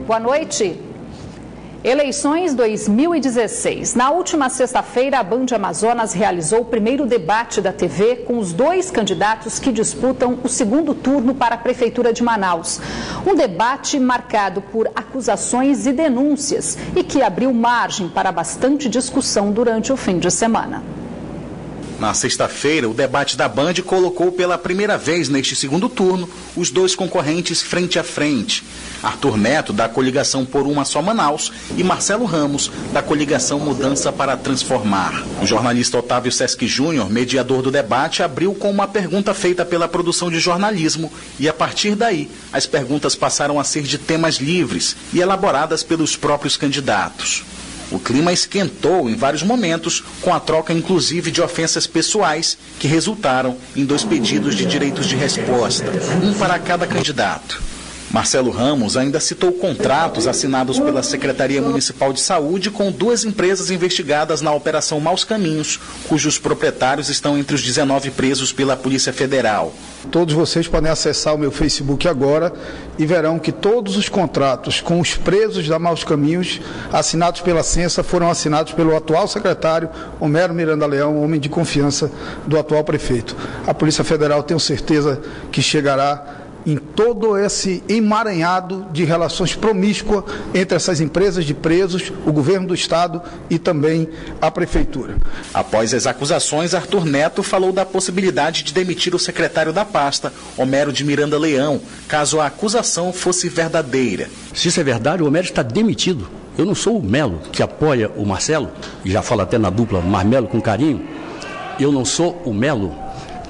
Boa noite. Eleições 2016. Na última sexta-feira, a Band Amazonas realizou o primeiro debate da TV com os dois candidatos que disputam o segundo turno para a Prefeitura de Manaus. Um debate marcado por acusações e denúncias e que abriu margem para bastante discussão durante o fim de semana. Na sexta-feira, o debate da Band colocou pela primeira vez neste segundo turno os dois concorrentes frente a frente. Arthur Neto, da coligação Por Uma Só Manaus, e Marcelo Ramos, da coligação Mudança para Transformar. O jornalista Otávio Sesc Júnior, mediador do debate, abriu com uma pergunta feita pela produção de jornalismo e, a partir daí, as perguntas passaram a ser de temas livres e elaboradas pelos próprios candidatos. O clima esquentou em vários momentos, com a troca inclusive de ofensas pessoais, que resultaram em 2 pedidos de direitos de resposta, um para cada candidato. Marcelo Ramos ainda citou contratos assinados pela Secretaria Municipal de Saúde com 2 empresas investigadas na Operação Maus Caminhos, cujos proprietários estão entre os 19 presos pela Polícia Federal. Todos vocês podem acessar o meu Facebook agora e verão que todos os contratos com os presos da Maus Caminhos assinados pela Censa foram assinados pelo atual secretário Homero Miranda Leão, homem de confiança do atual prefeito. A Polícia Federal, tenho certeza que chegará em todo esse emaranhado de relações promíscuas entre essas empresas de presos, o governo do estado e também a prefeitura. Após as acusações, Arthur Neto falou da possibilidade de demitir o secretário da pasta, Homero de Miranda Leão, caso a acusação fosse verdadeira. Se isso é verdade, o Homero está demitido. Eu não sou o Melo, que apoia o Marcelo, e já falo até na dupla Marmelo com carinho. Eu não sou o Melo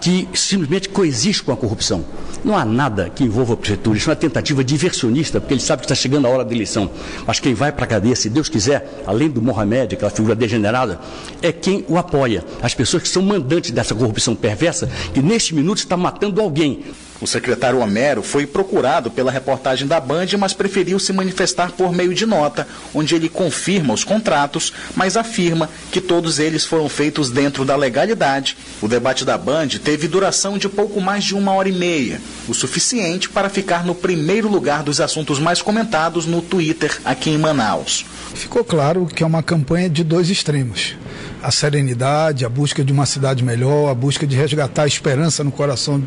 que simplesmente coexiste com a corrupção. Não há nada que envolva a prefeitura. Isso é uma tentativa diversionista, porque ele sabe que está chegando a hora da eleição. Mas quem vai para a cadeia, se Deus quiser, além do Mohamed, aquela figura degenerada, é quem o apoia. As pessoas que são mandantes dessa corrupção perversa, que neste minuto está matando alguém. O secretário Homero foi procurado pela reportagem da Band, mas preferiu se manifestar por meio de nota, onde ele confirma os contratos, mas afirma que todos eles foram feitos dentro da legalidade. O debate da Band teve duração de pouco mais de 1h30, o suficiente para ficar no primeiro lugar dos assuntos mais comentados no Twitter aqui em Manaus. Ficou claro que é uma campanha de 2 extremos. A serenidade, a busca de uma cidade melhor, a busca de resgatar a esperança no coração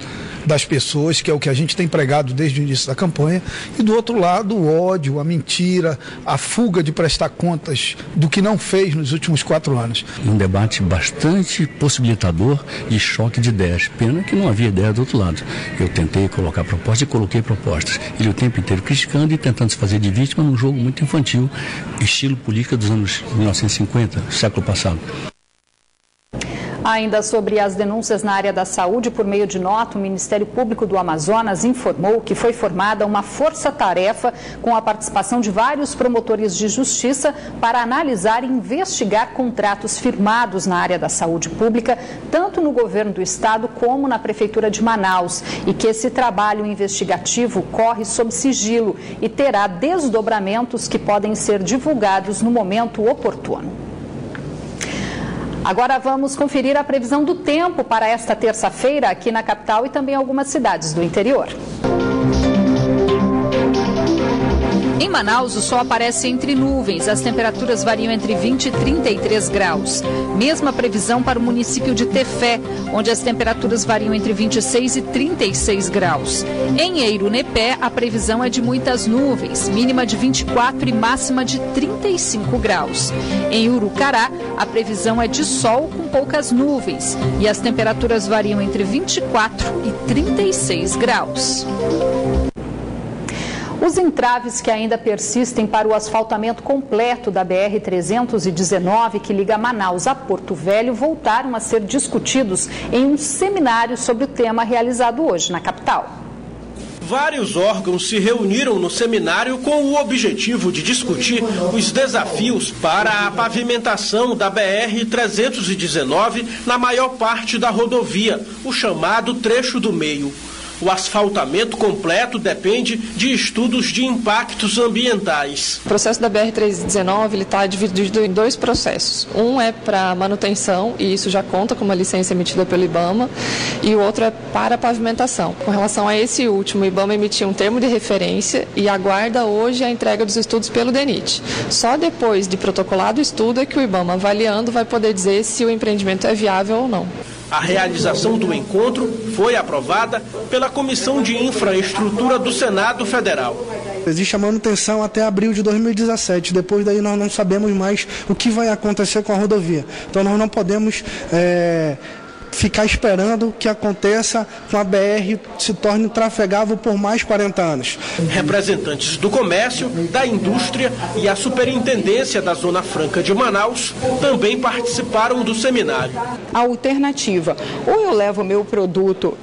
das pessoas, que é o que a gente tem pregado desde o início da campanha, e do outro lado o ódio, a mentira, a fuga de prestar contas do que não fez nos últimos 4 anos. Um debate bastante possibilitador de choque de ideias. Pena que não havia ideia do outro lado. Eu tentei colocar propostas e coloquei propostas. Ele o tempo inteiro criticando e tentando se fazer de vítima num jogo muito infantil, estilo política dos anos 1950, século passado. Ainda sobre as denúncias na área da saúde, por meio de nota, o Ministério Público do Amazonas informou que foi formada uma força-tarefa com a participação de vários promotores de justiça para analisar e investigar contratos firmados na área da saúde pública, tanto no governo do estado como na Prefeitura de Manaus, e que esse trabalho investigativo corre sob sigilo e terá desdobramentos que podem ser divulgados no momento oportuno. Agora vamos conferir a previsão do tempo para esta terça-feira aqui na capital e também algumas cidades do interior. Em Manaus, o sol aparece entre nuvens. As temperaturas variam entre 20 e 33 graus. Mesma previsão para o município de Tefé, onde as temperaturas variam entre 26 e 36 graus. Em Eirunepé, a previsão é de muitas nuvens, mínima de 24 e máxima de 35 graus. Em Urucará, a previsão é de sol com poucas nuvens e as temperaturas variam entre 24 e 36 graus. Os entraves que ainda persistem para o asfaltamento completo da BR-319, que liga Manaus a Porto Velho, voltaram a ser discutidos em um seminário sobre o tema realizado hoje na capital. Vários órgãos se reuniram no seminário com o objetivo de discutir os desafios para a pavimentação da BR-319 na maior parte da rodovia, o chamado trecho do meio. O asfaltamento completo depende de estudos de impactos ambientais. O processo da BR-319 está dividido em dois processos. Um é para manutenção, e isso já conta com uma licença emitida pelo IBAMA, e o outro é para pavimentação. Com relação a esse último, o IBAMA emitiu um termo de referência e aguarda hoje a entrega dos estudos pelo DENIT. Só depois de protocolado o estudo é que o IBAMA, avaliando, vai poder dizer se o empreendimento é viável ou não. A realização do encontro foi aprovada pela Comissão de Infraestrutura do Senado Federal. Existe a manutenção até abril de 2017. Depois daí nós não sabemos mais o que vai acontecer com a rodovia. Então nós não podemos ficar esperando que aconteça com a BR se torne trafegável por mais 40 anos. Representantes do comércio, da indústria e a Superintendência da Zona Franca de Manaus também participaram do seminário. A alternativa, ou eu levo o meu produto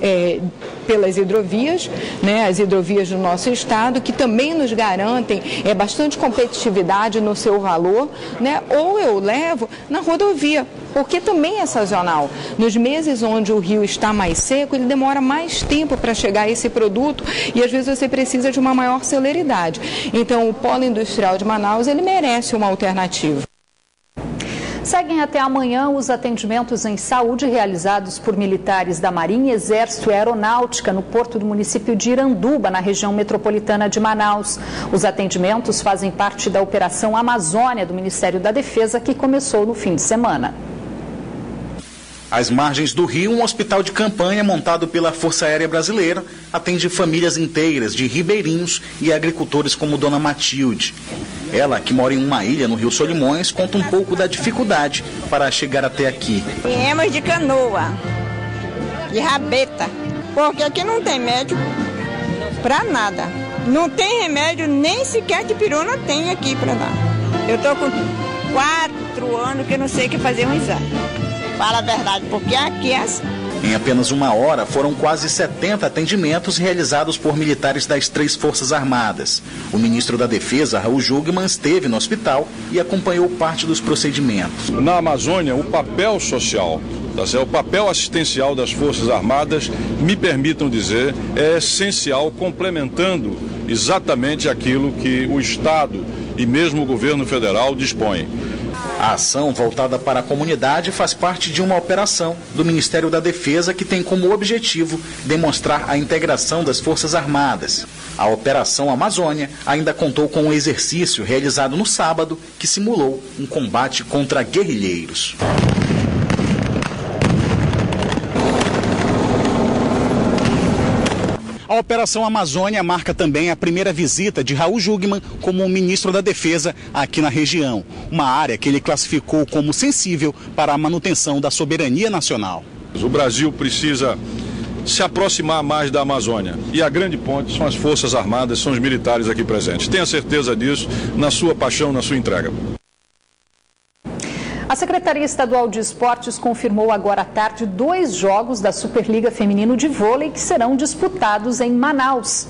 pelas hidrovias, né, as hidrovias do nosso estado, que também nos garantem bastante competitividade no seu valor, né, ou eu levo na rodovia, porque também é sazonal. Nos meses onde o rio está mais seco, ele demora mais tempo para chegar a esse produto e às vezes você precisa de uma maior celeridade. Então o polo industrial de Manaus, ele merece uma alternativa. Seguem até amanhã os atendimentos em saúde realizados por militares da Marinha, Exército e Aeronáutica no porto do município de Iranduba, na região metropolitana de Manaus. Os atendimentos fazem parte da Operação Amazônia do Ministério da Defesa, que começou no fim de semana. Às margens do rio, um hospital de campanha montado pela Força Aérea Brasileira atende famílias inteiras de ribeirinhos e agricultores como Dona Matilde. Ela, que mora em uma ilha no Rio Solimões, conta um pouco da dificuldade para chegar até aqui. Viemos de canoa, de rabeta, porque aqui não tem médico para nada. Não tem remédio, nem sequer de pirona tem aqui para dar. Eu estou com 4 anos que eu não sei o que fazer um exame. Fala a verdade, porque aqui é assim. Em apenas uma hora, foram quase 70 atendimentos realizados por militares das 3 Forças Armadas. O ministro da Defesa, Raul Jungmann, esteve no hospital e acompanhou parte dos procedimentos. Na Amazônia, o papel social, o papel assistencial das Forças Armadas, me permitam dizer, é essencial, complementando exatamente aquilo que o Estado e mesmo o governo federal dispõem. A ação voltada para a comunidade faz parte de uma operação do Ministério da Defesa que tem como objetivo demonstrar a integração das Forças Armadas. A Operação Amazônia ainda contou com um exercício realizado no sábado que simulou um combate contra guerrilheiros. A Operação Amazônia marca também a primeira visita de Raul Jungmann como ministro da Defesa aqui na região, uma área que ele classificou como sensível para a manutenção da soberania nacional. O Brasil precisa se aproximar mais da Amazônia e a grande ponte são as Forças Armadas, são os militares aqui presentes. Tenha certeza disso na sua paixão, na sua entrega. A Secretaria Estadual de Esportes confirmou agora à tarde 2 jogos da Superliga Feminino de Vôlei que serão disputados em Manaus.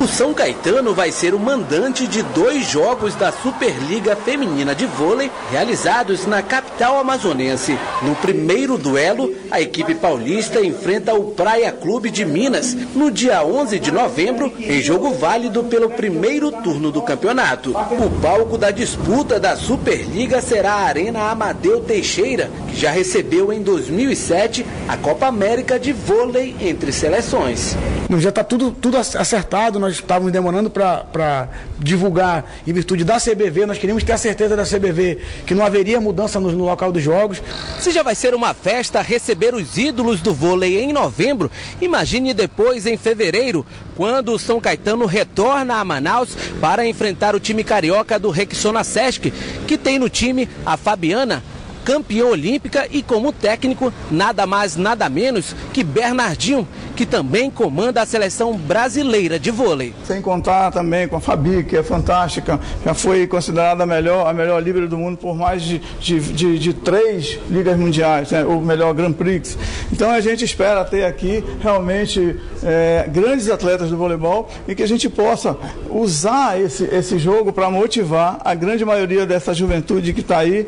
O São Caetano vai ser o mandante de 2 jogos da Superliga Feminina de Vôlei realizados na capital amazonense. No primeiro duelo, a equipe paulista enfrenta o Praia Clube de Minas no dia 11 de novembro, em jogo válido pelo primeiro turno do campeonato. O palco da disputa da Superliga será a Arena Amadeu Teixeira, que já recebeu em 2007 a Copa América de Vôlei entre seleções. Já está tudo acertado, nós estávamos demorando para divulgar em virtude da CBV, nós queríamos ter a certeza da CBV que não haveria mudança no local dos jogos. Se já vai ser uma festa receber os ídolos do vôlei em novembro, imagine depois em fevereiro, quando o São Caetano retorna a Manaus para enfrentar o time carioca do Rexona Sesc, que tem no time a Fabiana, campeã olímpica, e como técnico, nada mais, nada menos que Bernardinho, que também comanda a seleção brasileira de vôlei. Sem contar também com a Fabi, que é fantástica, já foi considerada a melhor líbero do mundo por mais de 3 ligas mundiais, né? O melhor Grand Prix. Então a gente espera ter aqui realmente grandes atletas do voleibol e que a gente possa usar esse jogo para motivar a grande maioria dessa juventude que está aí.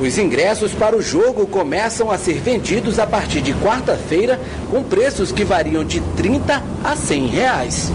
Os ingressos para o jogo começam a ser vendidos a partir de quarta-feira, com preços que variam de R$30 a R$100.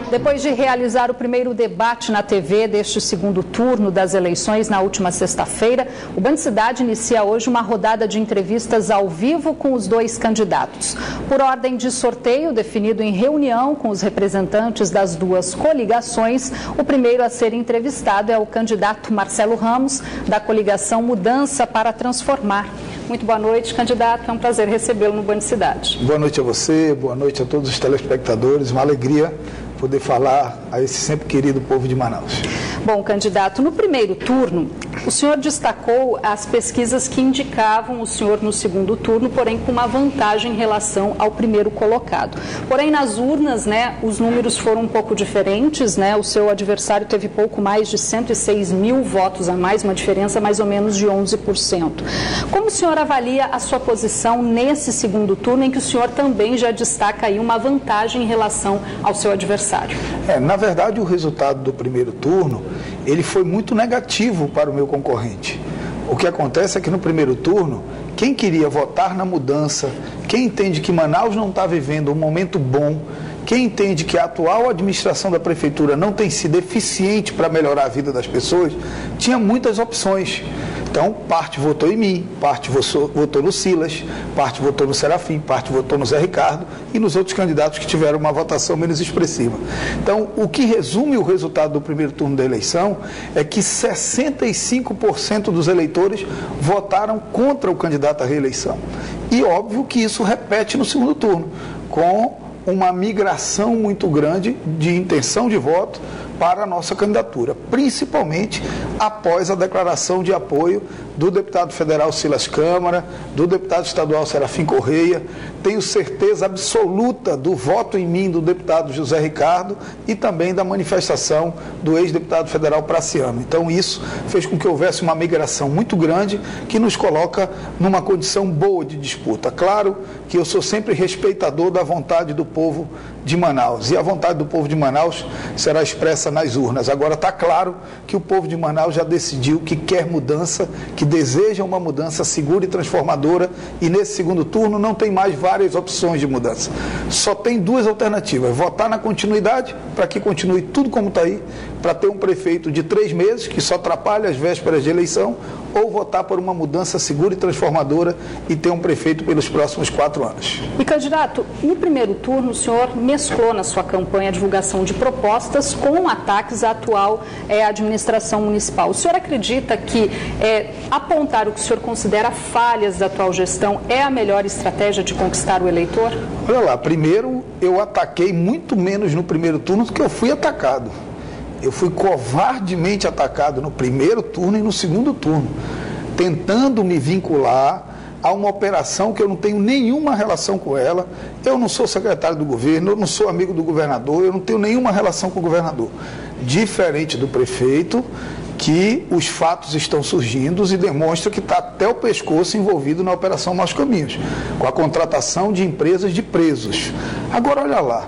Depois de realizar o primeiro debate na TV deste segundo turno das eleições na última sexta-feira, o Band Cidade inicia hoje uma rodada de entrevistas ao vivo com os dois candidatos. Por ordem de sorteio, definido em reunião com os representantes das duas coligações, o primeiro a ser entrevistado é o candidato Marcelo Ramos, da coligação Mudança para Transformar. Muito boa noite, candidato. É um prazer recebê-lo no Band Cidade. Boa noite a você, boa noite a todos os telespectadores. Uma alegria poder falar a esse sempre querido povo de Manaus. Bom, candidato, no primeiro turno, o senhor destacou as pesquisas que indicavam o senhor no segundo turno, porém com uma vantagem em relação ao primeiro colocado. Porém, nas urnas, os números foram um pouco diferentes, O seu adversário teve pouco mais de 106 mil votos a mais, uma diferença mais ou menos de 11%. Como o senhor avalia a sua posição nesse segundo turno, em que o senhor também já destaca aí uma vantagem em relação ao seu adversário? Na verdade, o resultado do primeiro turno, ele foi muito negativo para o meu concorrente. O que acontece é que no primeiro turno, quem queria votar na mudança, quem entende que Manaus não está vivendo um momento bom, quem entende que a atual administração da prefeitura não tem sido eficiente para melhorar a vida das pessoas, tinha muitas opções. Então, parte votou em mim, parte votou no Silas, parte votou no Serafim, parte votou no Zé Ricardo e nos outros candidatos que tiveram uma votação menos expressiva. Então, o que resume o resultado do primeiro turno da eleição é que 65% dos eleitores votaram contra o candidato à reeleição. E óbvio que isso repete no segundo turno, com uma migração muito grande de intenção de voto para a nossa candidatura, principalmente após a declaração de apoio do deputado federal Silas Câmara, do deputado estadual Serafim Correia. Tenho certeza absoluta do voto em mim do deputado José Ricardo e também da manifestação do ex-deputado federal Praciano. Então isso fez com que houvesse uma migração muito grande que nos coloca numa condição boa de disputa. Claro que eu sou sempre respeitador da vontade do povo de Manaus, e a vontade do povo de Manaus será expressa nas urnas. Agora está claro que o povo de Manaus já decidiu que quer mudança, que deseja uma mudança segura e transformadora, e nesse segundo turno não tem mais várias opções de mudança. Só tem duas alternativas: votar na continuidade, para que continue tudo como está aí, para ter um prefeito de 3 meses, que só atrapalha as vésperas de eleição, ou votar por uma mudança segura e transformadora e ter um prefeito pelos próximos 4 anos. E, candidato, no primeiro turno o senhor mesclou na sua campanha a divulgação de propostas com ataques à atual administração municipal. O senhor acredita que apontar o que o senhor considera falhas da atual gestão é a melhor estratégia de conquistar o eleitor? Olha lá, primeiro eu ataquei muito menos no primeiro turno do que eu fui atacado. Eu fui covardemente atacado no primeiro turno e no segundo turno, tentando me vincular a uma operação que eu não tenho nenhuma relação com ela. Eu não sou secretário do governo, eu não sou amigo do governador, eu não tenho nenhuma relação com o governador. Diferente do prefeito, que os fatos estão surgindo e demonstra que está até o pescoço envolvido na Operação Maus Caminhos, com a contratação de empresas de presos. Agora, olha lá,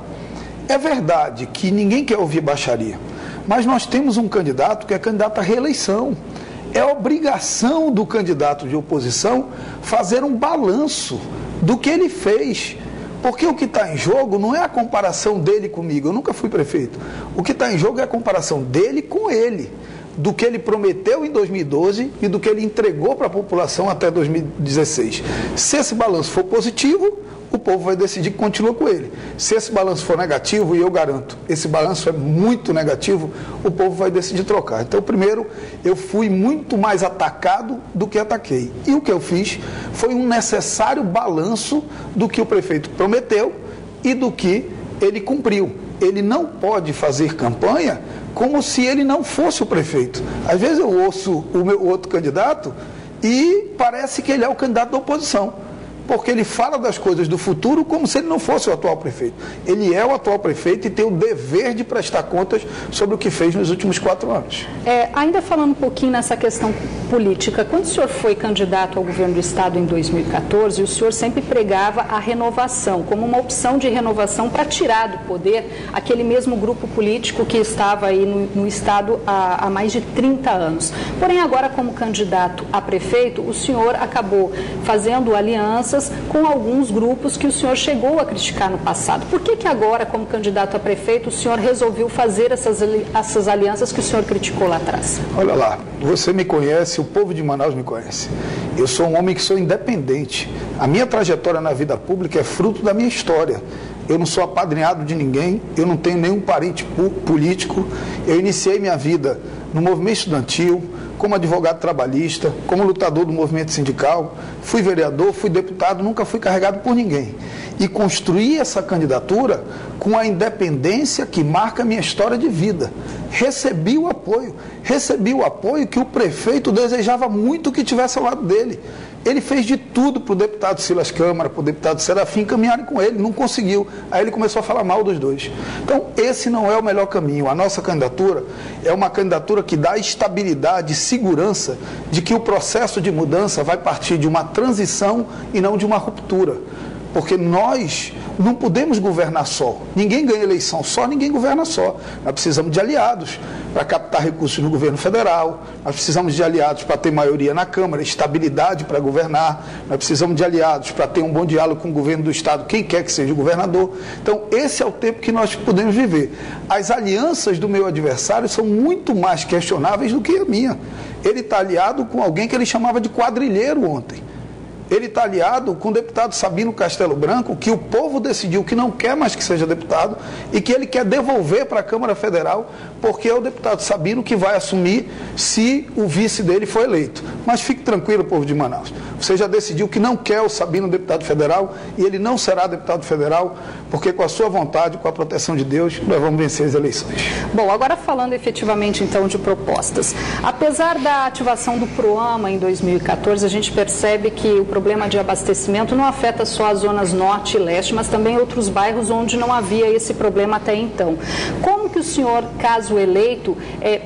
é verdade que ninguém quer ouvir baixaria, mas nós temos um candidato que é candidato à reeleição. É obrigação do candidato de oposição fazer um balanço do que ele fez. Porque o que está em jogo não é a comparação dele comigo, eu nunca fui prefeito. O que está em jogo é a comparação dele com ele, do que ele prometeu em 2012 e do que ele entregou para a população até 2016. Se esse balanço for positivo, o povo vai decidir que continua com ele. Se esse balanço for negativo, e eu garanto, esse balanço é muito negativo, o povo vai decidir trocar. Então, primeiro, eu fui muito mais atacado do que ataquei. E o que eu fiz foi um necessário balanço do que o prefeito prometeu e do que ele cumpriu. Ele não pode fazer campanha como se ele não fosse o prefeito. Às vezes eu ouço o meu outro candidato e parece que ele é o candidato da oposição. porque ele fala das coisas do futuro como se ele não fosse o atual prefeito. Ele é o atual prefeito e tem o dever de prestar contas sobre o que fez nos últimos 4 anos. Ainda falando um pouquinho nessa questão política, quando o senhor foi candidato ao governo do Estado em 2014, o senhor sempre pregava a renovação, como uma opção de renovação para tirar do poder aquele mesmo grupo político que estava aí no Estado há mais de 30 anos. Porém, agora como candidato a prefeito, o senhor acabou fazendo alianças com alguns grupos que o senhor chegou a criticar no passado. Por que agora, como candidato a prefeito, o senhor resolveu fazer essas alianças que o senhor criticou lá atrás? Olha lá, você me conhece, o povo de Manaus me conhece. Eu sou um homem que sou independente. A minha trajetória na vida pública é fruto da minha história. Eu não sou apadrinhado de ninguém, eu não tenho nenhum parente político. Eu iniciei minha vida no movimento estudantil, como advogado trabalhista, como lutador do movimento sindical, fui vereador, fui deputado, nunca fui carregado por ninguém. E construí essa candidatura com a independência que marca a minha história de vida. Recebi o apoio que o prefeito desejava muito que tivesse ao lado dele. Ele fez de tudo para o deputado Silas Câmara, para o deputado Serafim caminharem com ele, não conseguiu. Aí ele começou a falar mal dos dois. Então, esse não é o melhor caminho. A nossa candidatura é uma candidatura que dá estabilidade e segurança de que o processo de mudança vai partir de uma transição e não de uma ruptura. Porque nós não podemos governar só. Ninguém ganha eleição só, ninguém governa só. Nós precisamos de aliados para captar recursos no governo federal, nós precisamos de aliados para ter maioria na Câmara, estabilidade para governar, nós precisamos de aliados para ter um bom diálogo com o governo do Estado, quem quer que seja o governador. Então, esse é o tempo que nós podemos viver. As alianças do meu adversário são muito mais questionáveis do que a minha. Ele está aliado com alguém que ele chamava de quadrilheiro ontem. Ele está aliado com o deputado Sabino Castelo Branco, que o povo decidiu que não quer mais que seja deputado e que ele quer devolver para a Câmara Federal, porque é o deputado Sabino que vai assumir se o vice dele for eleito. Mas fique tranquilo, povo de Manaus. Você já decidiu que não quer o Sabino deputado federal e ele não será deputado federal, porque com a sua vontade, com a proteção de Deus, nós vamos vencer as eleições. Bom, agora falando efetivamente então de propostas. Apesar da ativação do PROAMA em 2014, a gente percebe que o problema de abastecimento não afeta só as zonas norte e leste, mas também outros bairros onde não havia esse problema até então. Como que o senhor, caso eleito,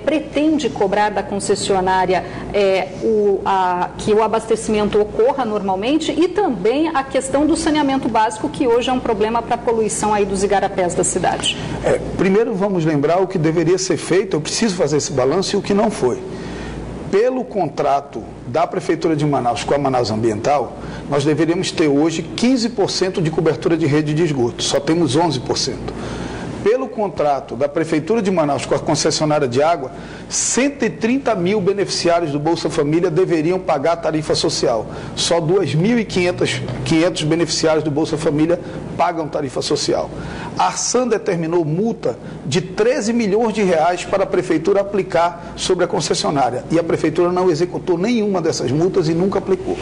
pretende cobrar da concessionária que o abastecimento ocorra normalmente e também a questão do saneamento básico, que hoje é um problema para a poluição aí dos igarapés da cidade? Primeiro vamos lembrar o que deveria ser feito, eu preciso fazer esse balanço e o que não foi. Pelo contrato da Prefeitura de Manaus com a Manaus Ambiental, nós deveríamos ter hoje 15% de cobertura de rede de esgoto, só temos 11%. Pelo contrato da Prefeitura de Manaus com a concessionária de água, 130 mil beneficiários do Bolsa Família deveriam pagar a tarifa social. Só 2.500 beneficiários do Bolsa Família pagam tarifa social. A Arsan determinou multa de 13 milhões de reais para a Prefeitura aplicar sobre a concessionária. E a Prefeitura não executou nenhuma dessas multas e nunca aplicou.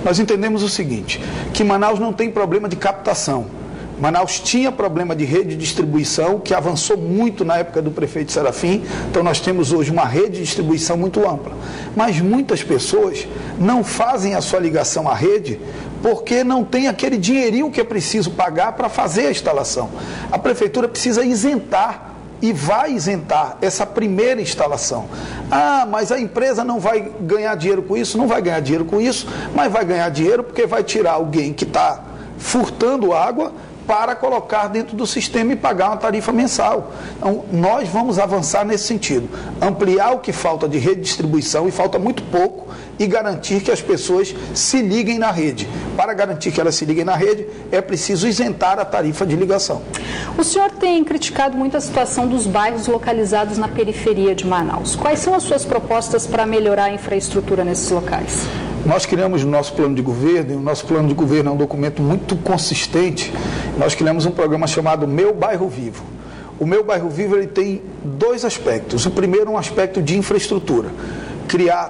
Nós entendemos o seguinte, que Manaus não tem problema de captação. Manaus tinha problema de rede de distribuição, que avançou muito na época do prefeito Serafim, então nós temos hoje uma rede de distribuição muito ampla. Mas muitas pessoas não fazem a sua ligação à rede porque não tem aquele dinheirinho que é preciso pagar para fazer a instalação. A prefeitura precisa isentar e vai isentar essa primeira instalação. Mas a empresa não vai ganhar dinheiro com isso? Não vai ganhar dinheiro com isso, mas vai ganhar dinheiro porque vai tirar alguém que está furtando água para colocar dentro do sistema e pagar uma tarifa mensal. Então, nós vamos avançar nesse sentido. Ampliar o que falta de rede de distribuição, e falta muito pouco, e garantir que as pessoas se liguem na rede. Para garantir que elas se liguem na rede, é preciso isentar a tarifa de ligação. O senhor tem criticado muito a situação dos bairros localizados na periferia de Manaus. Quais são as suas propostas para melhorar a infraestrutura nesses locais? Nós criamos o nosso plano de governo, e o nosso plano de governo é um documento muito consistente. Nós criamos um programa chamado Meu Bairro Vivo. O Meu Bairro Vivo ele tem dois aspectos. O primeiro é um aspecto de infraestrutura.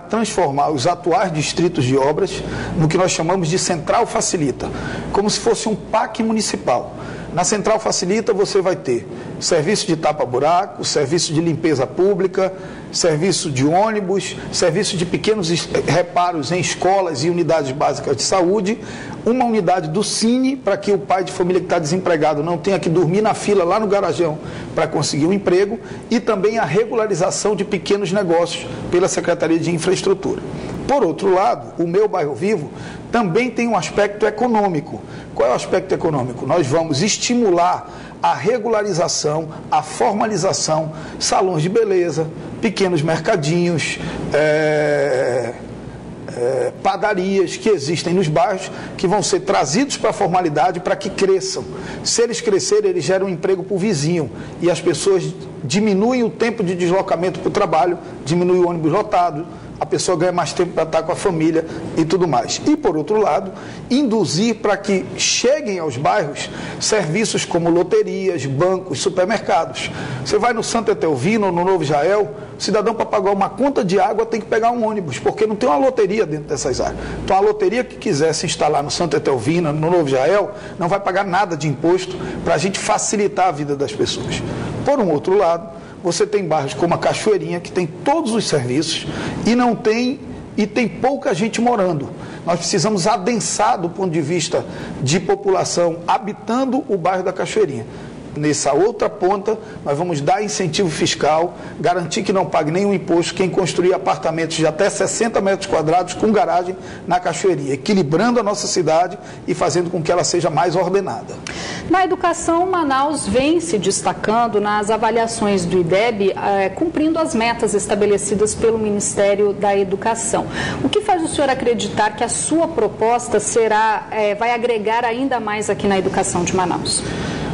Transformar os atuais distritos de obras no que nós chamamos de Central Facilita, como se fosse um PAC municipal. Na Central Facilita você vai ter serviço de tapa-buraco, serviço de limpeza pública, serviço de ônibus, serviço de pequenos reparos em escolas e unidades básicas de saúde, uma unidade do Cine para que o pai de família que está desempregado não tenha que dormir na fila lá no garajão para conseguir um emprego, e também a regularização de pequenos negócios pela Secretaria de Infraestrutura. Por outro lado, o Meu Bairro Vivo também tem um aspecto econômico. Qual é o aspecto econômico? Nós vamos estimular a regularização, a formalização, salões de beleza, pequenos mercadinhos, padarias que existem nos bairros, que vão ser trazidos para a formalidade para que cresçam. Se eles crescerem, eles geram um emprego para o vizinho e as pessoas diminuem o tempo de deslocamento para o trabalho, diminui o ônibus lotado, a pessoa ganha mais tempo para estar com a família e tudo mais. E, por outro lado, induzir para que cheguem aos bairros serviços como loterias, bancos, supermercados. Você vai no Santo Etelvino ou no Novo Israel, o cidadão, para pagar uma conta de água, tem que pegar um ônibus, porque não tem uma loteria dentro dessas áreas. Então, a loteria que quiser se instalar no Santo Etelvino, no Novo Israel, não vai pagar nada de imposto para a gente facilitar a vida das pessoas. Por um outro lado, você tem bairros como a Cachoeirinha, que tem todos os serviços e tem pouca gente morando. Nós precisamos adensar do ponto de vista de população habitando o bairro da Cachoeirinha. Nessa outra ponta, nós vamos dar incentivo fiscal, garantir que não pague nenhum imposto quem construir apartamentos de até 60 metros quadrados com garagem na Cachoeirinha, equilibrando a nossa cidade e fazendo com que ela seja mais ordenada. Na educação, Manaus vem se destacando nas avaliações do IDEB, cumprindo as metas estabelecidas pelo Ministério da Educação. O que faz o senhor acreditar que a sua proposta vai agregar ainda mais aqui na educação de Manaus?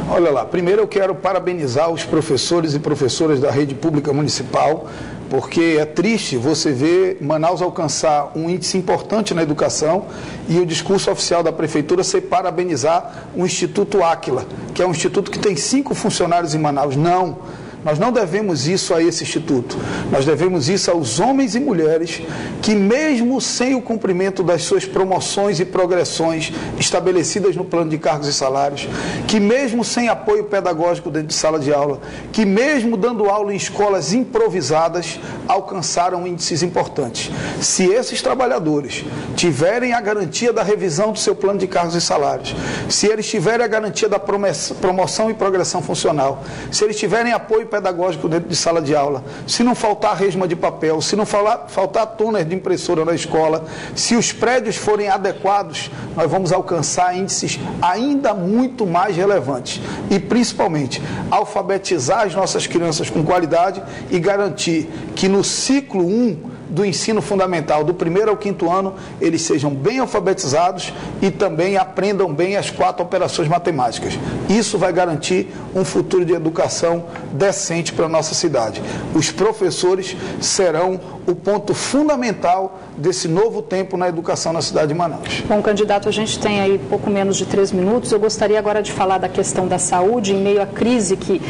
Olha lá, primeiro eu quero parabenizar os professores e professoras da rede pública municipal, porque é triste você ver Manaus alcançar um índice importante na educação e o discurso oficial da prefeitura ser parabenizar o Instituto Áquila, que é um instituto que tem 5 funcionários em Manaus. Não. Nós não devemos isso a esse instituto, nós devemos isso aos homens e mulheres que, mesmo sem o cumprimento das suas promoções e progressões estabelecidas no plano de cargos e salários, que mesmo sem apoio pedagógico dentro de sala de aula, que mesmo dando aula em escolas improvisadas, alcançaram índices importantes. Se esses trabalhadores tiverem a garantia da revisão do seu plano de cargos e salários, se eles tiverem a garantia da promoção e progressão funcional, se eles tiverem apoio pedagógico dentro de sala de aula, se não faltar resma de papel, se não faltar toner de impressora na escola, se os prédios forem adequados, nós vamos alcançar índices ainda muito mais relevantes e, principalmente, alfabetizar as nossas crianças com qualidade e garantir que no ciclo 1 do ensino fundamental, do 1º ao 5º ano, eles sejam bem alfabetizados e também aprendam bem as 4 operações matemáticas. Isso vai garantir um futuro de educação decente para a nossa cidade. Os professores serão o ponto fundamental desse novo tempo na educação na cidade de Manaus. Bom, candidato, a gente tem aí pouco menos de 3 minutos. Eu gostaria agora de falar da questão da saúde, em meio à crise que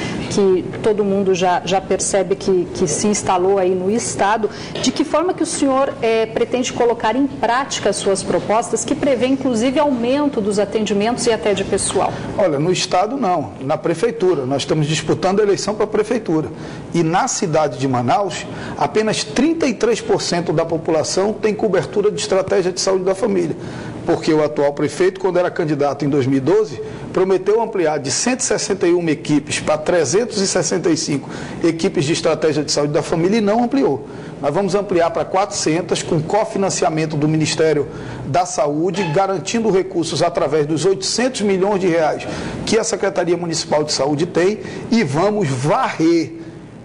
todo mundo já percebe que se instalou aí no Estado. De que forma que o senhor pretende colocar em prática as suas propostas, que prevê inclusive aumento dos atendimentos e até de pessoal? Olha, no Estado não, na Prefeitura. Nós estamos disputando a eleição para a Prefeitura. E na cidade de Manaus, apenas 33% da população tem cobertura de estratégia de saúde da família. Porque o atual prefeito, quando era candidato em 2012, prometeu ampliar de 161 equipes para 365 equipes de estratégia de saúde da família e não ampliou. Nós vamos ampliar para 400 com cofinanciamento do Ministério da Saúde, garantindo recursos através dos 800 milhões de reais que a Secretaria Municipal de Saúde tem, e vamos varrer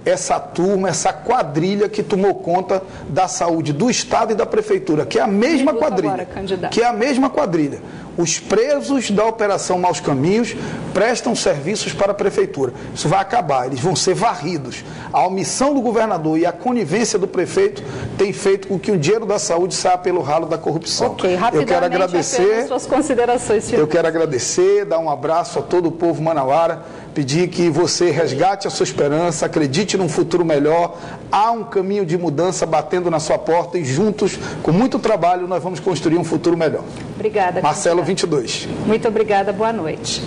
essa turma, essa quadrilha que tomou conta da saúde do Estado e da Prefeitura, que é a mesma quadrilha. Que é a mesma quadrilha. Os presos da Operação Maus Caminhos prestam serviços para a Prefeitura. Isso vai acabar, eles vão ser varridos. A omissão do governador e a conivência do prefeito tem feito com que o dinheiro da saúde saia pelo ralo da corrupção. Ok, rapidamente, eu quero agradecer, suas considerações. Eu quero agradecer, dar um abraço a todo o povo manauara, pedir que você resgate a sua esperança, acredite num futuro melhor. Há um caminho de mudança batendo na sua porta e juntos, com muito trabalho, nós vamos construir um futuro melhor. Obrigada. Marcelo 22. Muito obrigada, boa noite.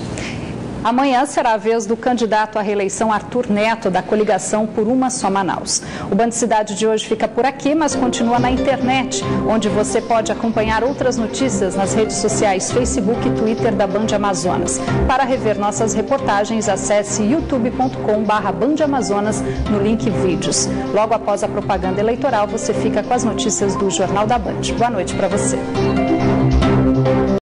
Amanhã será a vez do candidato à reeleição Arthur Neto, da coligação Por Uma Só Manaus. O Band Cidade de hoje fica por aqui, mas continua na internet, onde você pode acompanhar outras notícias nas redes sociais Facebook e Twitter da Band Amazonas. Para rever nossas reportagens, acesse youtube.com/Band Amazonas no link Vídeos. Logo após a propaganda eleitoral, você fica com as notícias do Jornal da Band. Boa noite para você.